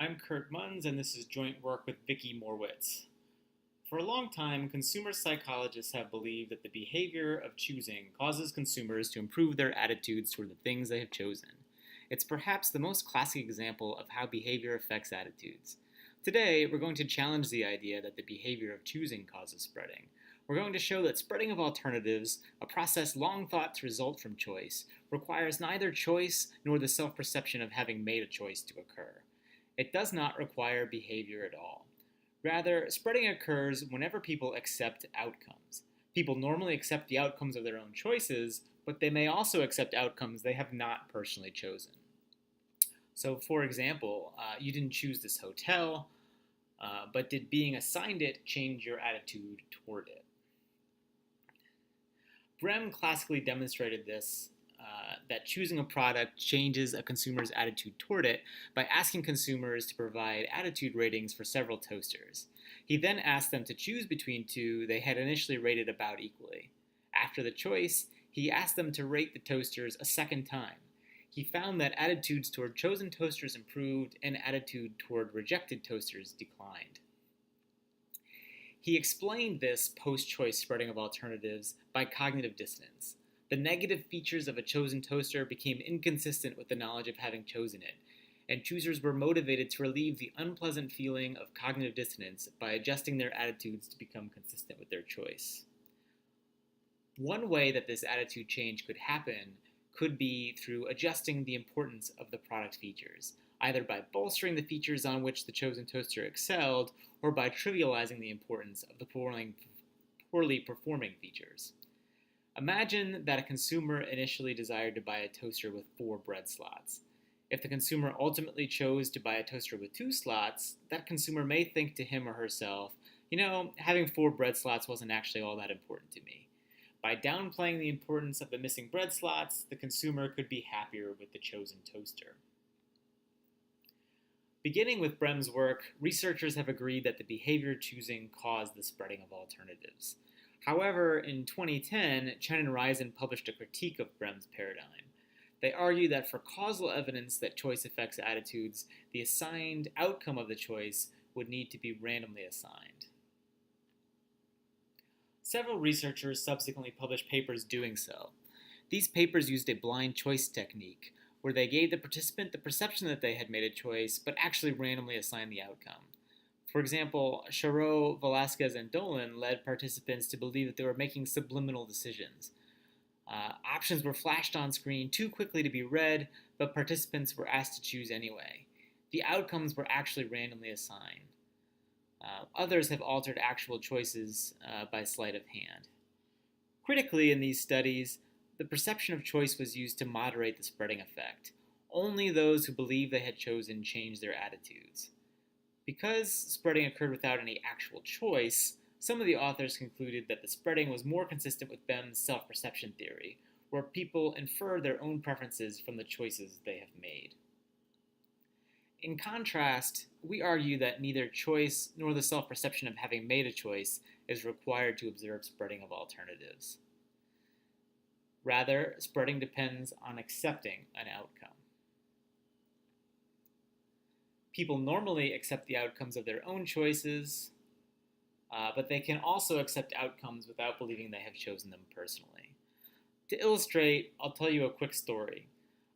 I'm Kurt Munz, and this is joint work with Vicky Morwitz. For a long time, consumer psychologists have believed that the behavior of choosing causes consumers to improve their attitudes toward the things they have chosen. It's perhaps the most classic example of how behavior affects attitudes. Today, we're going to challenge the idea that the behavior of choosing causes spreading. We're going to show that spreading of alternatives, a process long thought to result from choice, requires neither choice nor the self-perception of having made a choice to occur. It does not require behavior at all. Rather, spreading occurs whenever people accept outcomes. People normally accept the outcomes of their own choices, but they may also accept outcomes they have not personally chosen. So, for example, you didn't choose this hotel, but did being assigned it change your attitude toward it? Brehm classically demonstrated this, that choosing a product changes a consumer's attitude toward it by asking consumers to provide attitude ratings for several toasters. He then asked them to choose between two they had initially rated about equally. After the choice, he asked them to rate the toasters a second time. He found that attitudes toward chosen toasters improved and attitude toward rejected toasters declined. He explained this post-choice spreading of alternatives by cognitive dissonance. The negative features of a chosen toaster became inconsistent with the knowledge of having chosen it, and choosers were motivated to relieve the unpleasant feeling of cognitive dissonance by adjusting their attitudes to become consistent with their choice. One way that this attitude change could happen could be through adjusting the importance of the product features, either by bolstering the features on which the chosen toaster excelled or by trivializing the importance of the poorly performing features. Imagine that a consumer initially desired to buy a toaster with 4 bread slots. If the consumer ultimately chose to buy a toaster with 2 slots, that consumer may think to him or herself, having 4 bread slots wasn't actually all that important to me. By downplaying the importance of the missing bread slots, the consumer could be happier with the chosen toaster. Beginning with Brehm's work, researchers have agreed that the behavior choosing caused the spreading of alternatives. However, in 2010, Chen and Risen published a critique of Brehm's paradigm. They argue that for causal evidence that choice affects attitudes, the assigned outcome of the choice would need to be randomly assigned. Several researchers subsequently published papers doing so. These papers used a blind choice technique, where they gave the participant the perception that they had made a choice, but actually randomly assigned the outcome. For example, Charot, Velasquez, and Dolan led participants to believe that they were making subliminal decisions. Options were flashed on screen too quickly to be read, but participants were asked to choose anyway. The outcomes were actually randomly assigned. Others have altered actual choices by sleight of hand. Critically, in these studies, the perception of choice was used to moderate the spreading effect. Only those who believed they had chosen changed their attitudes. Because spreading occurred without any actual choice, some of the authors concluded that the spreading was more consistent with Brehm's self-perception theory, where people infer their own preferences from the choices they have made. In contrast, we argue that neither choice nor the self-perception of having made a choice is required to observe spreading of alternatives. Rather, spreading depends on accepting an outcome. People normally accept the outcomes of their own choices, but they can also accept outcomes without believing they have chosen them personally. To illustrate, I'll tell you a quick story.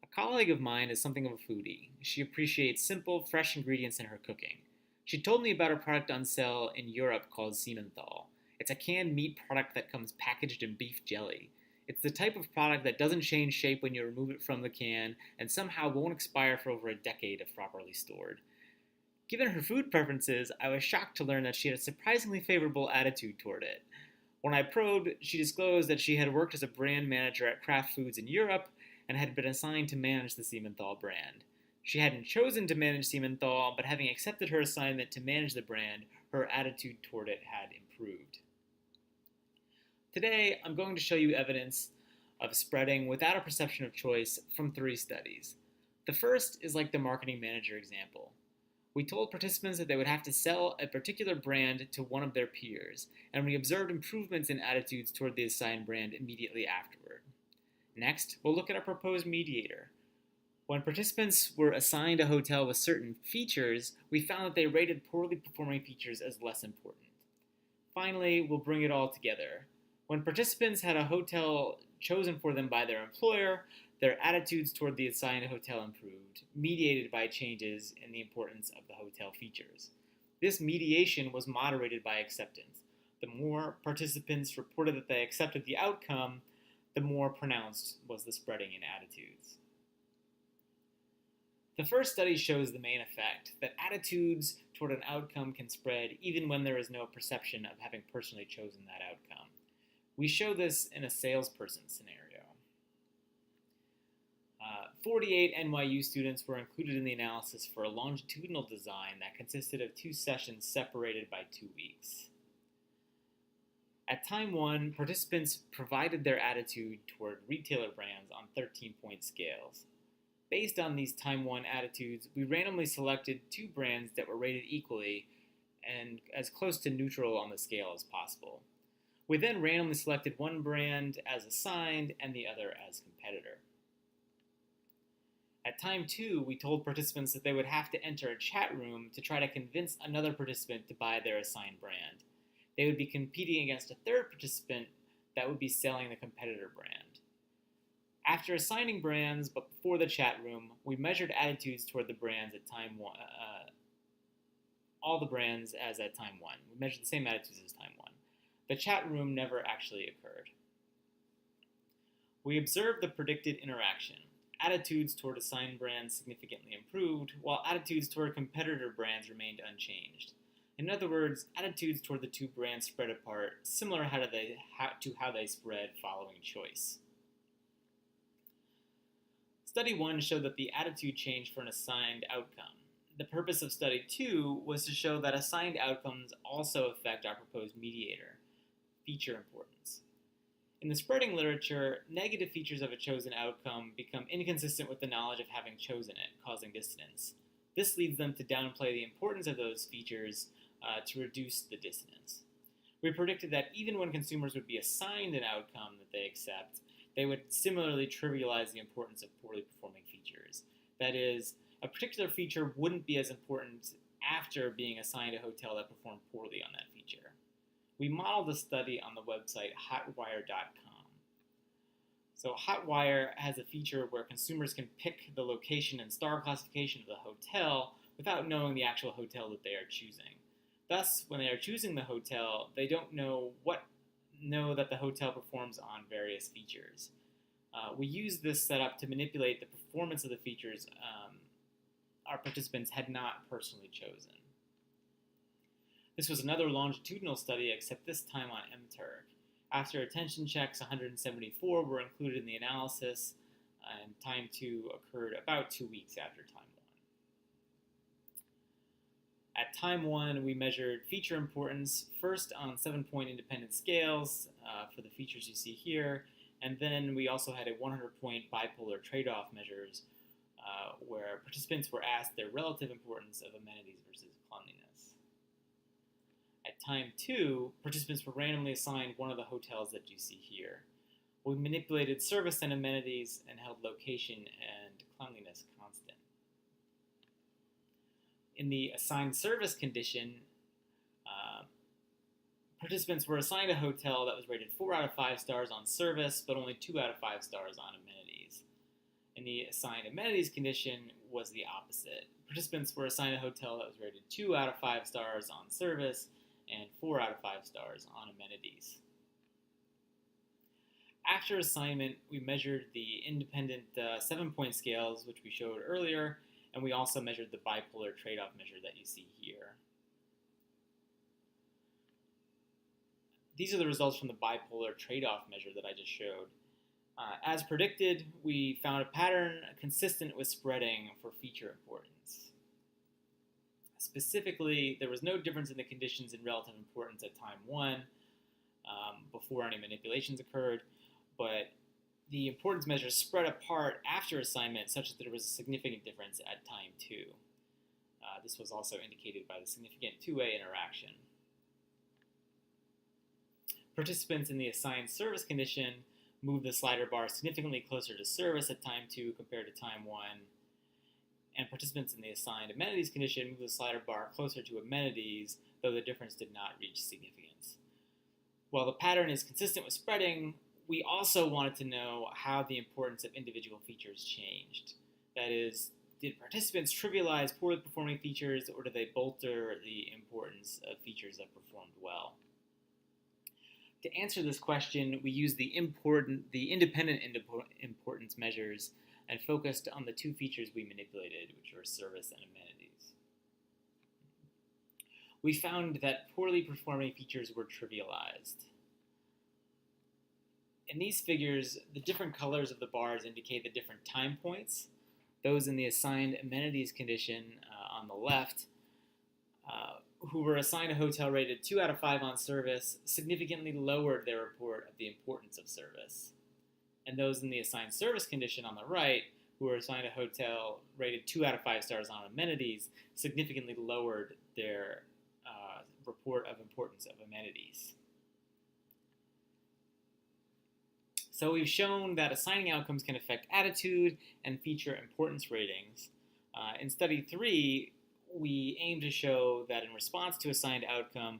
A colleague of mine is something of a foodie. She appreciates simple, fresh ingredients in her cooking. She told me about a product on sale in Europe called Simmenthal. It's a canned meat product that comes packaged in beef jelly. It's the type of product that doesn't change shape when you remove it from the can and somehow won't expire for over a decade if properly stored. Given her food preferences, I was shocked to learn that she had a surprisingly favorable attitude toward it. When I probed, she disclosed that she had worked as a brand manager at Kraft Foods in Europe and had been assigned to manage the Simmenthal brand. She hadn't chosen to manage Simmenthal, but having accepted her assignment to manage the brand, her attitude toward it had improved. Today, I'm going to show you evidence of spreading without a perception of choice from 3 studies. The first is like the marketing manager example. We told participants that they would have to sell a particular brand to one of their peers, and we observed improvements in attitudes toward the assigned brand immediately afterward. Next, we'll look at our proposed mediator. When participants were assigned a hotel with certain features, we found that they rated poorly performing features as less important. Finally, we'll bring it all together. When participants had a hotel chosen for them by their employer, their attitudes toward the assigned hotel improved, mediated by changes in the importance of the hotel features. This mediation was moderated by acceptance. The more participants reported that they accepted the outcome, the more pronounced was the spreading in attitudes. The first study shows the main effect, that attitudes toward an outcome can spread even when there is no perception of having personally chosen that outcome. We show this in a salesperson scenario. 48 NYU students were included in the analysis for a longitudinal design that consisted of 2 sessions separated by 2 weeks. At time 1, participants provided their attitude toward retailer brands on 13-point scales. Based on these time 1 attitudes, we randomly selected 2 brands that were rated equally and as close to neutral on the scale as possible. We then randomly selected one brand as assigned and the other as competitor. At time 2, we told participants that they would have to enter a chat room to try to convince another participant to buy their assigned brand. They would be competing against a third participant that would be selling the competitor brand. After assigning brands, but before the chat room, we measured attitudes toward the brands at time 1, all the brands as at time 1. We measured the same attitudes as time 1. The chat room never actually occurred. We observed the predicted interaction. Attitudes toward assigned brands significantly improved, while attitudes toward competitor brands remained unchanged. In other words, attitudes toward the 2 brands spread apart, similar to how they spread following choice. Study 1 showed that the attitude changed for an assigned outcome. The purpose of Study 2 was to show that assigned outcomes also affect our proposed mediator, feature importance. In the spreading literature, negative features of a chosen outcome become inconsistent with the knowledge of having chosen it, causing dissonance. This leads them to downplay the importance of those features to reduce the dissonance. We predicted that even when consumers would be assigned an outcome that they accept, they would similarly trivialize the importance of poorly performing features. That is, a particular feature wouldn't be as important after being assigned a hotel that performed poorly on that feature. We modeled the study on the website hotwire.com. So Hotwire has a feature where consumers can pick the location and star classification of the hotel without knowing the actual hotel that they are choosing. Thus, when they are choosing the hotel, they don't know that the hotel performs on various features. We use this setup to manipulate the performance of the features our participants had not personally chosen. This was another longitudinal study, except this time on mTurk. After attention checks, 174 were included in the analysis, and time 2 occurred about 2 weeks after time 1. At time 1, we measured feature importance, first on 7-point independent scales for the features you see here, and then we also had a 100-point bipolar trade-off measures where participants were asked their relative importance of amenities versus cleanliness. At time 2, participants were randomly assigned one of the hotels that you see here. We manipulated service and amenities and held location and cleanliness constant. In the assigned service condition, participants were assigned a hotel that was rated 4 out of 5 stars on service, but only 2 out of 5 stars on amenities. In the assigned amenities condition was the opposite. Participants were assigned a hotel that was rated 2 out of 5 stars on service and 4 out of 5 stars on amenities. After assignment, we measured the independent 7-point scales, which we showed earlier, and we also measured the bipolar trade-off measure that you see here. These are the results from the bipolar trade-off measure that I just showed. As predicted, we found a pattern consistent with spreading for feature importance. Specifically, there was no difference in the conditions in relative importance at time 1 before any manipulations occurred, but the importance measures spread apart after assignment such that there was a significant difference at time 2. This was also indicated by the significant two-way interaction. Participants in the assigned service condition moved the slider bar significantly closer to service at time 2 compared to time 1, and participants in the assigned amenities condition moved the slider bar closer to amenities, though the difference did not reach significance. While the pattern is consistent with spreading, we also wanted to know how the importance of individual features changed. That is, did participants trivialize poorly performing features, or did they bolster the importance of features that performed well? To answer this question, we used the independent importance measures and focused on the two features we manipulated, which were service and amenities. We found that poorly performing features were trivialized. In these figures, the different colors of the bars indicate the different time points. Those in the assigned amenities condition on the left, who were assigned a hotel rated 2 out of 5 on service, significantly lowered their report of the importance of service. And those in the assigned service condition on the right, who were assigned a hotel rated 2 out of 5 stars on amenities, significantly lowered their report of importance of amenities. So we've shown that assigning outcomes can affect attitude and feature importance ratings. In study 3, we aim to show that in response to assigned outcome,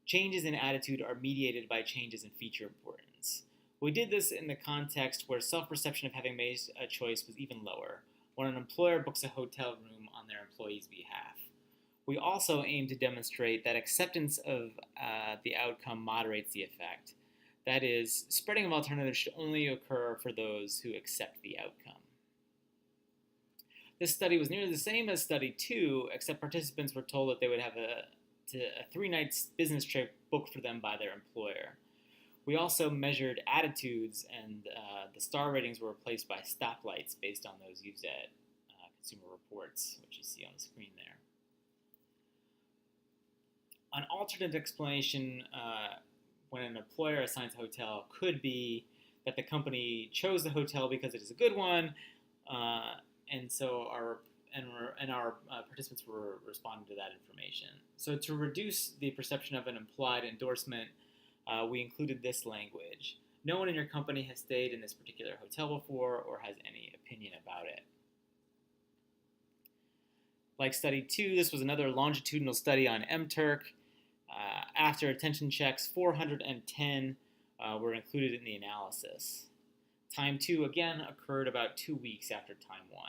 changes in attitude are mediated by changes in feature importance. We did this in the context where self-perception of having made a choice was even lower, when an employer books a hotel room on their employee's behalf. We also aim to demonstrate that acceptance of the outcome moderates the effect. That is, spreading of alternatives should only occur for those who accept the outcome. This study was nearly the same as study 2, except participants were told that they would have a 3-night business trip booked for them by their employer. We also measured attitudes, and the star ratings were replaced by stoplights based on those used at Consumer Reports, which you see on the screen there. An alternate explanation when an employer assigns a hotel could be that the company chose the hotel because it is a good one, and so our participants were responding to that information. So to reduce the perception of an implied endorsement, we included this language. No one in your company has stayed in this particular hotel before or has any opinion about it. Like study 2, this was another longitudinal study on MTurk. After attention checks, 410 were included in the analysis. Time 2, again, occurred about 2 weeks after time 1.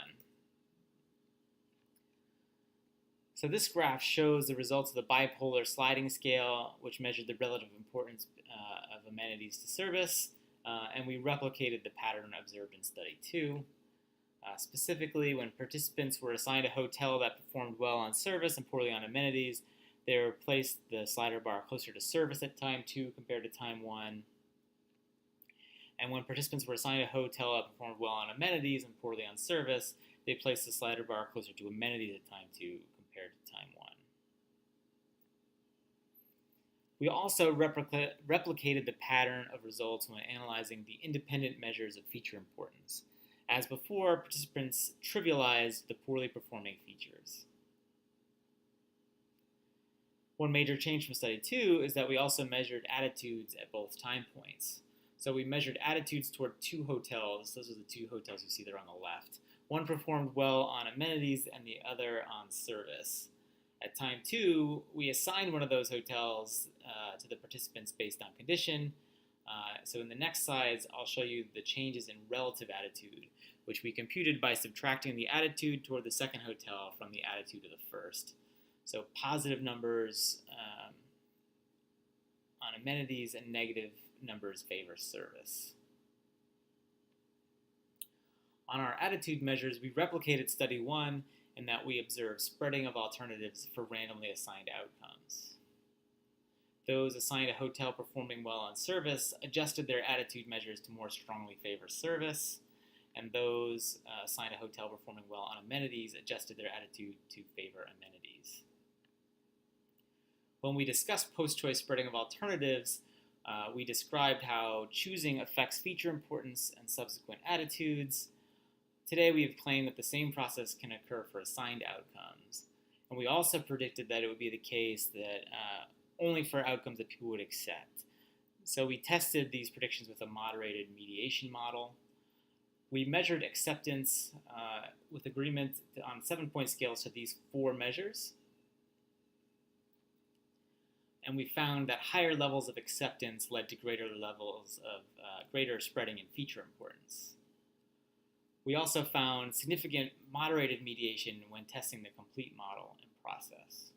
So this graph shows the results of the bipolar sliding scale, which measured the relative importance of amenities to service, and we replicated the pattern observed in study 2. Specifically, when participants were assigned a hotel that performed well on service and poorly on amenities, they replaced the slider bar closer to service at time 2 compared to time 1. And when participants were assigned a hotel that performed well on amenities and poorly on service, they placed the slider bar closer to amenities at time 2 compared to time 1. We also replicated the pattern of results when analyzing the independent measures of feature importance. As before, participants trivialized the poorly performing features. One major change from study 2 is that we also measured attitudes at both time points. So we measured attitudes toward 2 hotels. Those are the 2 hotels you see there on the left. One performed well on amenities and the other on service. At time 2, we assigned one of those hotels to the participants based on condition. So in the next slides, I'll show you the changes in relative attitude, which we computed by subtracting the attitude toward the second hotel from the attitude of the first. So positive numbers on amenities and negative numbers favor service. On our attitude measures, we replicated study 1 in that we observed spreading of alternatives for randomly assigned outcomes. Those assigned a hotel performing well on service adjusted their attitude measures to more strongly favor service, and those assigned a hotel performing well on amenities adjusted their attitude to favor amenities. When we discussed post-choice spreading of alternatives, we described how choosing affects feature importance and subsequent attitudes. Today we have claimed that the same process can occur for assigned outcomes. And we also predicted that it would be the case that only for outcomes that people would accept. So we tested these predictions with a moderated mediation model. We measured acceptance with agreement on 7-point scales to these 4 measures. And we found that higher levels of acceptance led to greater levels of greater spreading and feature importance. We also found significant moderated mediation when testing the complete model and process.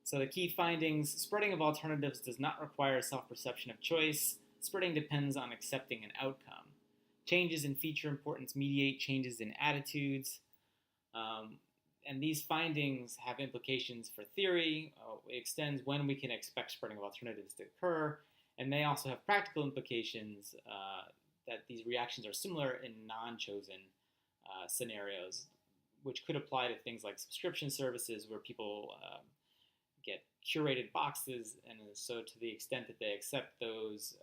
So the key findings: spreading of alternatives does not require self-perception of choice. Spreading depends on accepting an outcome. Changes in feature importance mediate changes in attitudes. And these findings have implications for theory. It extends when we can expect spreading of alternatives to occur, and may also have practical implications that these reactions are similar in non-chosen scenarios, which could apply to things like subscription services where people get curated boxes, and so to the extent that they accept those,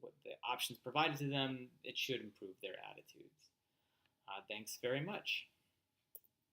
what the options provided to them, it should improve their attitudes. Thanks very much.